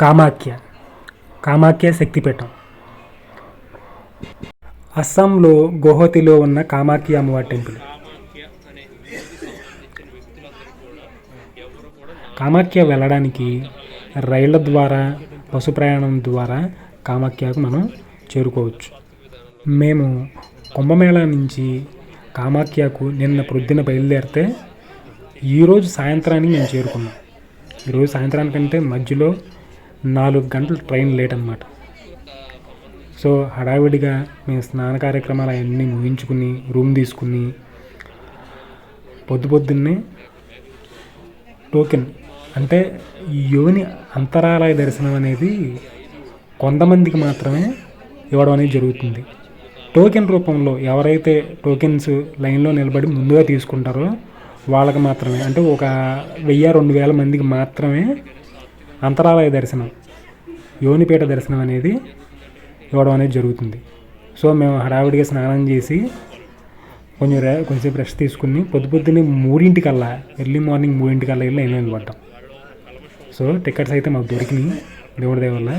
కామాఖ్య కామాఖ్య శక్తిపీఠం. అస్సాంలో గౌహతిలో ఉన్న కామాఖ్య అమ్మవారి టెంపుల్. కామాఖ్య వెళ్ళడానికి రైళ్ల ద్వారా, బస్సు ప్రయాణం ద్వారా కామాఖ్యకు మనం చేరుకోవచ్చు. మేము కుంభమేళా నుంచి కామాఖ్యకు నిన్న ప్రొద్దున బయలుదేరితే ఈరోజు సాయంత్రానికి మేము చేరుకున్నాం. ఈరోజు సాయంత్రానికంటే మధ్యలో 4 గంటలు ట్రైన్ లేట్ అన్నమాట. సో హడావిడిగా మేము స్నాన కార్యక్రమాలు అవన్నీ ముగించుకుని రూమ్ తీసుకుని పొద్దున్నే టోకెన్ అంటే యోని అంతరాలయ దర్శనం అనేది కొంతమందికి మాత్రమే ఇవ్వడం అనేది జరుగుతుంది. టోకెన్ రూపంలో ఎవరైతే టోకెన్స్ లైన్లో నిలబడి ముందుగా తీసుకుంటారో వాళ్ళకి మాత్రమే, అంటే ఒక 1000-2000 మందికి మాత్రమే అంతరాలయ దర్శనం, యోనిపీఠ దర్శనం అనేది ఇవ్వడం అనేది జరుగుతుంది. సో మేము హడావిడిగా స్నానం చేసి కొంచెంసేపు రెస్ట్ తీసుకుని పొద్దున్నే 3 ఎర్లీ మార్నింగ్ 3 వెళ్ళి లైన్లో నిలబడ్డాం. సో టికెట్స్ అయితే మాకు దొరికినాయి, దేవుడి దయ వల్ల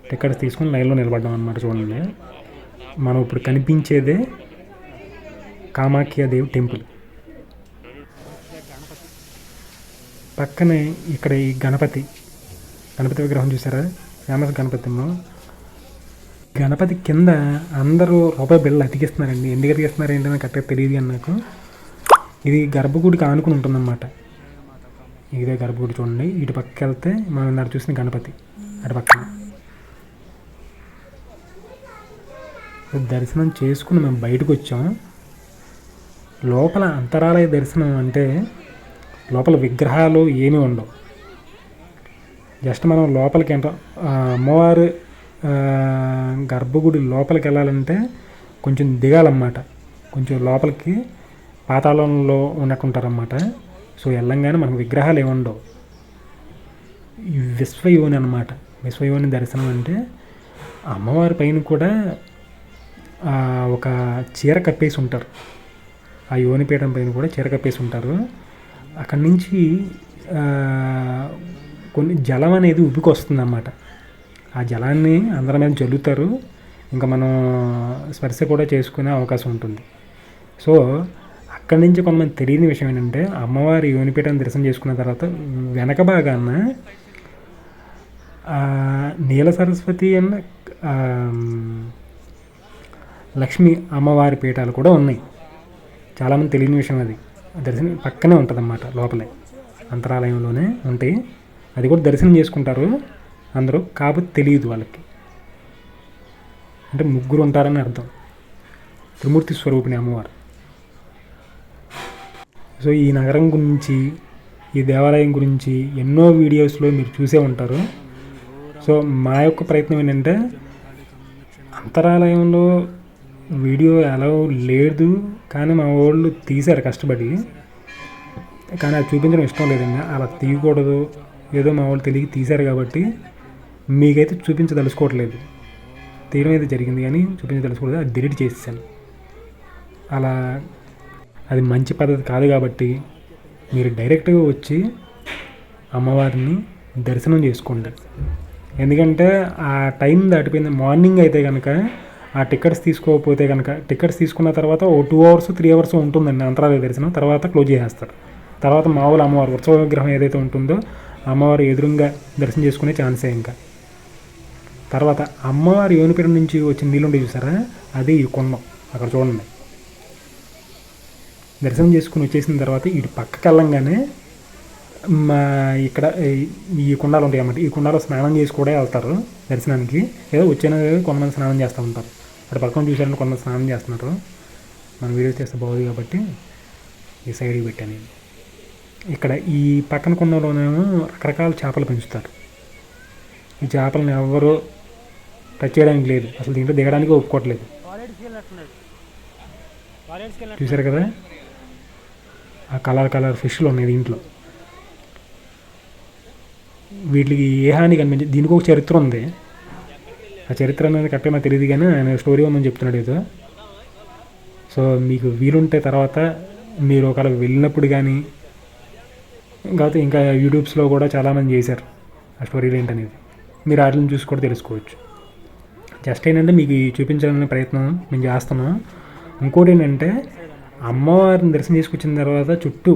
టికెట్స్ తీసుకుని లైన్లో నిలబడ్డాం అన్నమాట. చూడండి, మనం ఇప్పుడు కనిపించేదే కామాఖ్య దేవి టెంపుల్. పక్కనే ఇక్కడ ఈ గణపతి విగ్రహం చూసారా, ఫేమస్ గణపతి కింద అందరూ రూపాయి బిళ్ళలు అతికిస్తున్నారండి. ఎందుకు అతికిస్తున్నారు ఏంటో నాకు కరెక్ట్గా తెలియదు కానీ నాకు ఇది గర్భగుడికి ఆనుకుని ఉంటుందన్నమాట. ఇదే గర్భగుడి. చూడండి, ఇటు పక్కకి వెళ్తే మనం ఇందాక చూసిన గణపతి అటు పక్కన. దర్శనం చేసుకుని మేము బయటకు వచ్చాం. లోపల అంతరాలయ దర్శనం అంటే లోపల విగ్రహాలు ఏమీ ఉండవు. జస్ట్ మనం లోపలికి అమ్మవారు గర్భగుడి లోపలికి వెళ్ళాలంటే కొంచెం దిగాలన్నమాట. కొంచెం లోపలికి పాతాళంలో ఉన్నట్టుంటారన్నమాట. సో వెళ్ళంగానే మనకు విగ్రహాలు ఏమి ఉండవు. విశ్వయోని అన్నమాట. విశ్వయోని దర్శనం అంటే అమ్మవారి పైన కూడా ఒక చీర కప్పేసి ఉంటారు. ఆ యోనిపీఠం పైన కూడా చీర కప్పేసి ఉంటారు. అక్కడి నుంచి కొన్ని జలం అనేది ఉబ్బికొస్తుంది అన్నమాట. ఆ జలాన్ని అందరి మీద జల్లుతారు. ఇంకా మనం స్పర్శ కూడా చేసుకునే అవకాశం ఉంటుంది. సో అక్కడి నుంచి కొంతమంది తెలియని విషయం ఏంటంటే అమ్మవారి యోనిపీఠాన్ని దర్శనం చేసుకున్న తర్వాత వెనక భాగాన నీల సరస్వతి అన్న లక్ష్మీ అమ్మవారి పీఠాలు కూడా ఉన్నాయి. చాలామంది తెలియని విషయం అది. దర్శనం పక్కనే ఉంటుంది అన్నమాట, లోపలే అంతరాలయంలోనే ఉంటాయి. అది కూడా దర్శనం చేసుకుంటారు అందరూ, కాకపోతే తెలియదు వాళ్ళకి. అంటే 3 ఉంటారని అర్థం. త్రిమూర్తి స్వరూపిణి అమ్మవారు. సో ఈ నగరం గురించి, ఈ దేవాలయం గురించి ఎన్నో వీడియోస్లో మీరు చూసే ఉంటారు. సో మా యొక్క ప్రయత్నం ఏంటంటే అంతరాలయంలో వీడియో అలా లేదు, కానీ మా వాళ్ళు తీశారు కష్టపడి. కానీ అది చూపించడం ఇష్టం లేదండి, అలా తీయకూడదు. ఏదో మా వాళ్ళు తెలియక తీశారు కాబట్టి మీకైతే చూపించదలుచుకోవట్లేదు. తీయడం అయితే జరిగింది కానీ చూపించదలుచుకోలేదు, అది డిలీట్ చేసేసాను. అలా అది మంచి పద్ధతి కాదు కాబట్టి మీరు డైరెక్ట్గా వచ్చి అమ్మవారిని దర్శనం చేసుకోండి. ఎందుకంటే ఆ టైం దాటిపోయింది. మార్నింగ్ అయితే కనుక ఆ టికెట్స్ తీసుకోకపోతే కనుక, టికెట్స్ తీసుకున్న తర్వాత 2 hours 3 hours ఉంటుందండి అంతరాలయ దర్శనం. తర్వాత క్లోజ్ చేసేస్తారు. తర్వాత మామూలు అమ్మవారు ఉత్సవ విగ్రహం ఏదైతే ఉంటుందో అమ్మవారు ఎదురుగా దర్శనం చేసుకునే ఛాన్సే. ఇంకా తర్వాత అమ్మవారి యోనిపీఠం నుంచి వచ్చిన నీళ్ళు ఉంటే చూసారా, అది ఈ కుండం అక్కడ చూడండి. దర్శనం చేసుకుని వచ్చేసిన తర్వాత ఇటు పక్కకి వెళ్ళంగానే మా ఇక్కడ ఈ కుండాలు ఉంటాయి అన్నమాట. ఈ కుండాలో స్నానం చేసి కూడా వెళ్తారు దర్శనానికి. ఏదో వచ్చిన కొంతమంది స్నానం చేస్తూ ఉంటారు. అటు పక్కన చూసారంటే కొంతమంది స్నానం చేస్తున్నారు. మనం వీడియోస్ చేస్తే బాగుంది కాబట్టి ఈ సైడ్కి పెట్టాను నేను. ఇక్కడ ఈ పక్కన కుండలోనేమో రకరకాల చేపలు పెంచుతారు. ఈ చేపలను ఎవరు టచ్ చేయడానికి లేదు, అసలు దీంట్లో దిగడానికి ఒప్పుకోవట్లేదు. చూసారు కదా, ఆ కలర్ ఫిష్లు ఉన్నాయి దీంట్లో. వీటికి ఏ హాని కనిపించదు. దీనికి ఒక చరిత్ర ఉంది. ఆ చరిత్ర అనేది కరెక్ట్గా నాకు తెలియదు కానీ ఆయన స్టోరీ ఉందని చెప్తున్నాడు ఏదో. సో మీకు వీలుంటే తర్వాత మీరు ఒకవేళ వెళ్ళినప్పుడు కానీ, కాకపోతే ఇంకా యూట్యూబ్స్లో కూడా చాలామంది చేశారు ఆ స్టోరీలు ఏంటనేది. మీరు వాటిని చూసి కూడా తెలుసుకోవచ్చు. జస్ట్ ఏంటంటే మీకు చూపించాలనే ప్రయత్నం మేము చేస్తున్నాం. ఇంకోటి ఏంటంటే అమ్మవారిని దర్శనం చేసుకొచ్చిన తర్వాత చుట్టూ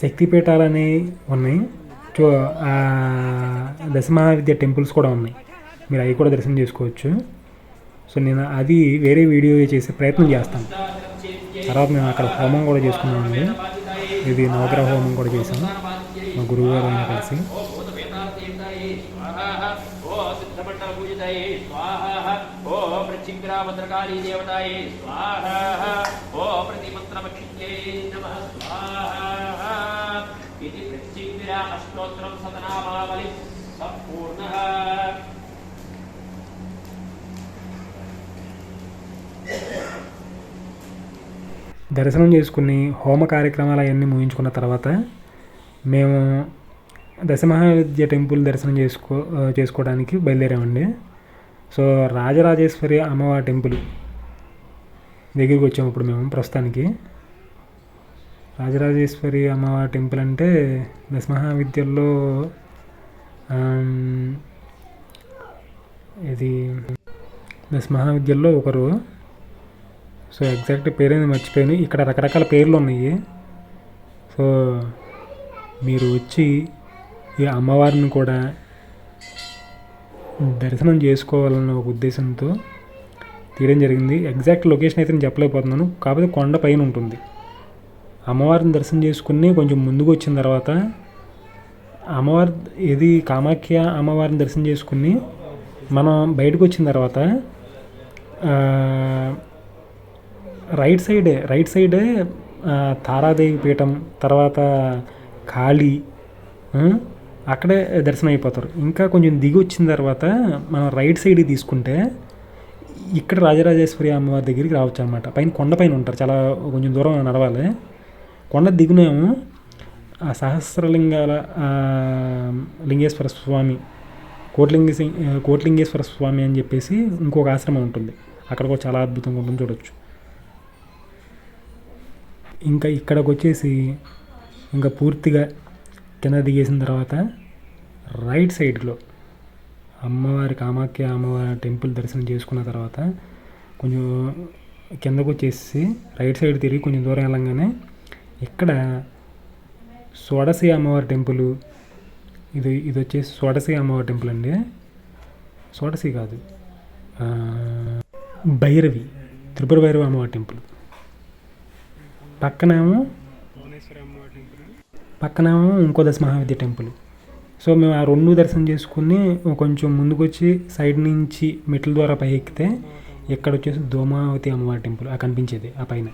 శక్తిపీఠాలని ఉన్నాయి, దశమహావిద్య టెంపుల్స్ కూడా ఉన్నాయి, మీరు అవి కూడా దర్శనం చేసుకోవచ్చు. సో నేను అది వేరే వీడియో చేసే ప్రయత్నం చేస్తాను. తర్వాత మేము అక్కడ హోమం కూడా చేసుకున్నామండి. ఇది నవగ్రహ హోమం కూడా చేసాము మా గురువు గారు కలిసి. దర్శనం చేసుకుని హోమ కార్యక్రమాలు అవన్నీ ముగించుకున్న తర్వాత మేము దశమహావిద్య టెంపుల్ దర్శనం చేసుకోవడానికి బయలుదేరామండి. సో రాజరాజేశ్వరి అమ్మవారి టెంపుల్ దగ్గరికి వచ్చాము ఇప్పుడు మేము ప్రస్తుతానికి. రాజరాజేశ్వరి అమ్మవారి టెంపుల్ అంటే దశమహావిద్యల్లో ఇది దశమహావిద్యల్లో ఒకరు. సో ఎగ్జాక్ట్ పేరేది మర్చిపోయాను. ఇక్కడ రకరకాల పేర్లు ఉన్నాయి. సో మీరు వచ్చి ఈ అమ్మవారిని కూడా దర్శనం చేసుకోవాలన్న ఒక ఉద్దేశంతో తీయడం జరిగింది. ఎగ్జాక్ట్ లొకేషన్ అయితే నేను చెప్పలేకపోతున్నాను, కాకపోతే కొండ పైన ఉంటుంది. అమ్మవారిని దర్శనం చేసుకుని కొంచెం ముందుకు వచ్చిన తర్వాత అమ్మవారి ఇది కామాఖ్య అమ్మవారిని దర్శనం చేసుకుని మనం బయటకు వచ్చిన తర్వాత రైట్ సైడే తారాదేవి పీఠం, తర్వాత కాళీ, అక్కడే దర్శనం అయిపోతారు. ఇంకా కొంచెం దిగి వచ్చిన తర్వాత మనం రైట్ సైడ్కి తీసుకుంటే ఇక్కడ రాజరాజేశ్వరి అమ్మవారి దగ్గరికి రావచ్చు అనమాట. పైన కొండ పైన ఉంటారు, చాలా కొంచెం దూరం నడవాలి. కొండ దిగునేమో సహస్రలింగాల లింగేశ్వర స్వామి, కోట్లింగేశ్వర స్వామి అని చెప్పేసి ఇంకొక ఆశ్రమం ఉంటుంది. అక్కడ కూడా చాలా అద్భుతంగా ఉంటుంది, చూడొచ్చు. ఇంకా ఇక్కడికి వచ్చేసి ఇంకా పూర్తిగా కింద దిగేసిన తర్వాత రైట్ సైడ్లో అమ్మవారి కామాఖ్య అమ్మవారి టెంపుల్ దర్శనం చేసుకున్న తర్వాత కొంచెం కిందకు వచ్చేసి రైట్ సైడ్ తిరిగి కొంచెం దూరం వెళ్ళంగానే ఇక్కడ షోడశి అమ్మవారి టెంపుల్, ఇది వచ్చేసి షోడశి అమ్మవారి టెంపుల్ అండి. షోడశి కాదు, భైరవి, త్రిపుర భైరవి అమ్మవారి టెంపుల్. పక్కనేమో ఇంకో దశమహావిద్య టెంపుల్. సో మేము ఆ రెండు దర్శనం చేసుకుని కొంచెం ముందుకు వచ్చి సైడ్ నుంచి మెట్ల ద్వారా పై ఎక్కితే ఇక్కడ వచ్చేసి దోమావతి అమ్మవారి టెంపుల్ కనిపించేది ఆ పైన.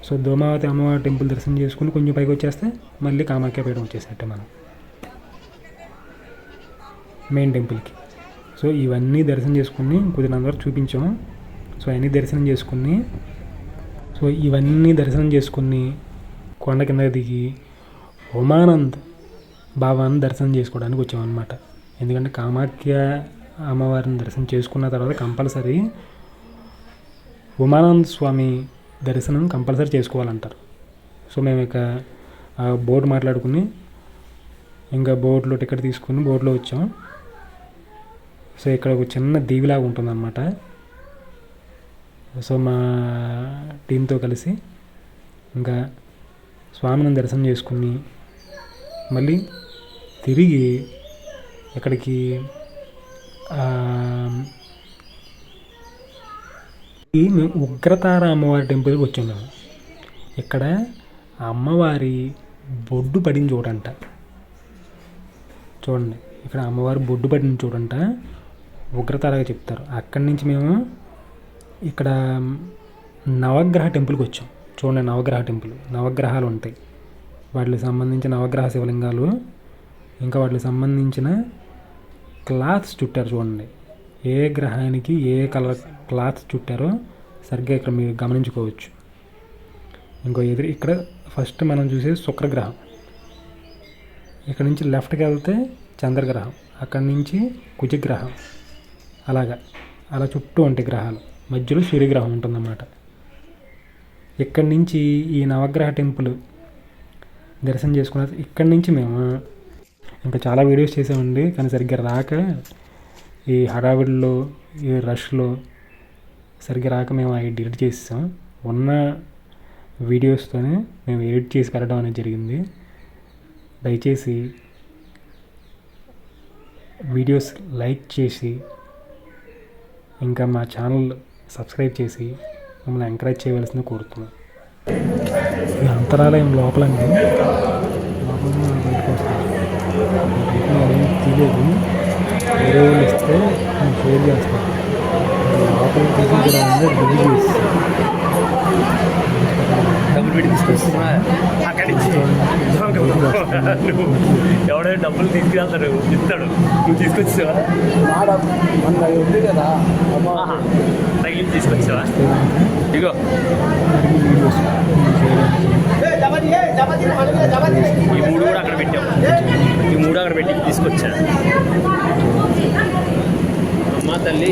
సో దోమావతి అమ్మవారి టెంపుల్ దర్శనం చేసుకుని కొంచెం పైకి వచ్చేస్తే మళ్ళీ కామాఖ్య పీఠం వచ్చేసినట్టే మనం మెయిన్ టెంపుల్కి. సో ఇవన్నీ దర్శనం చేసుకుని కుదిరినంతవరకు చూపించాము. సో అవన్నీ దర్శనం చేసుకుని కొండ కింద దిగి ఉమానంద్ బాబాని దర్శనం చేసుకోవడానికి వచ్చామన్నమాట. ఎందుకంటే కామాఖ్య అమ్మవారిని దర్శనం చేసుకున్న తర్వాత కంపల్సరీ ఉమానంద్ స్వామి దర్శనం కంపల్సరీ చేసుకోవాలంటారు. సో మేము ఇక బోట్ మాట్లాడుకుని ఇంకా బోట్లో టికెట్ తీసుకుని బోట్లో వచ్చాం. సో ఇక్కడ ఒక చిన్న దీవిలాగా ఉంటుందన్నమాట. సో మా టీంతో కలిసి ఇంకా స్వామిని దర్శనం చేసుకుని మళ్ళీ తిరిగి ఇక్కడికి మేము ఉగ్రతార అమ్మవారి టెంపుల్కి వచ్చాం. మేము ఇక్కడ అమ్మవారి బొడ్డు పడిన చూడంట, చూడండి ఇక్కడ అమ్మవారి బొడ్డు పడిన చూడంట ఉగ్రతారగా చెప్తారు. అక్కడి నుంచి మేము ఇక్కడ నవగ్రహ టెంపుల్కి వచ్చాం. చూడండి నవగ్రహ టెంపుల్, నవగ్రహాలు ఉంటాయి, వాటికి సంబంధించిన నవగ్రహ శివలింగాలు, ఇంకా వాటికి సంబంధించిన క్లాత్స్ చుట్టారు. చూడండి ఏ గ్రహానికి ఏ కలర్ క్లాత్స్ చుట్టారో సరిగ్గా ఇక్కడ మీరు గమనించుకోవచ్చు. ఇంకో ఇక్కడ ఫస్ట్ మనం చూసేది శుక్రగ్రహం, ఇక్కడ నుంచి లెఫ్ట్కి వెళ్తే చంద్రగ్రహం, అక్కడి నుంచి కుజగ్రహం, అలా చుట్టూ ఉంటాయి గ్రహాలు, మధ్యలో సూర్యగ్రహం ఉంటుందన్నమాట. ఇక్కడి నుంచి ఈ నవగ్రహ టెంపుల్ దర్శనం చేసుకున్న ఇక్కడి నుంచి మేము ఇంకా చాలా వీడియోస్ చేసామండి, కానీ సరిగ్గా రాక ఈ హడావిడిలో ఈ రష్లో సరిగ్గా రాక మేము అవి డిలీట్ చేసాం. ఉన్న వీడియోస్తోనే మేము ఎడిట్ చేసి పెట్టడం అనేది జరిగింది. దయచేసి వీడియోస్ లైక్ చేసి ఇంకా మా ఛానల్ సబ్స్క్రైబ్ చేసి మమ్మల్ని ఎంకరేజ్ చేయవలసింది కోరుతున్నాం. ఈ అంతరాలయం లోపలండి, లోపల బయటకు వస్తాం. ఏం తెలియదు, వేరే వాళ్ళు ఇస్తే మేము షేర్ చేస్తాం. లోపల తీసి కూడా ఉంది, రివ్యూ చేసి ఎవడైనా డబ్బులు తీసుకెళ్తాడు, ఇస్తాడు. నువ్వు తీసుకొచ్చావా? ఉంది కదా తగిలి తీసుకొచ్చావా? ఇగో ఈ 3 కూడా అక్కడ పెట్టాము. ఈ 3 అక్కడ పెట్టి తీసుకొచ్చా. అమ్మా తల్లి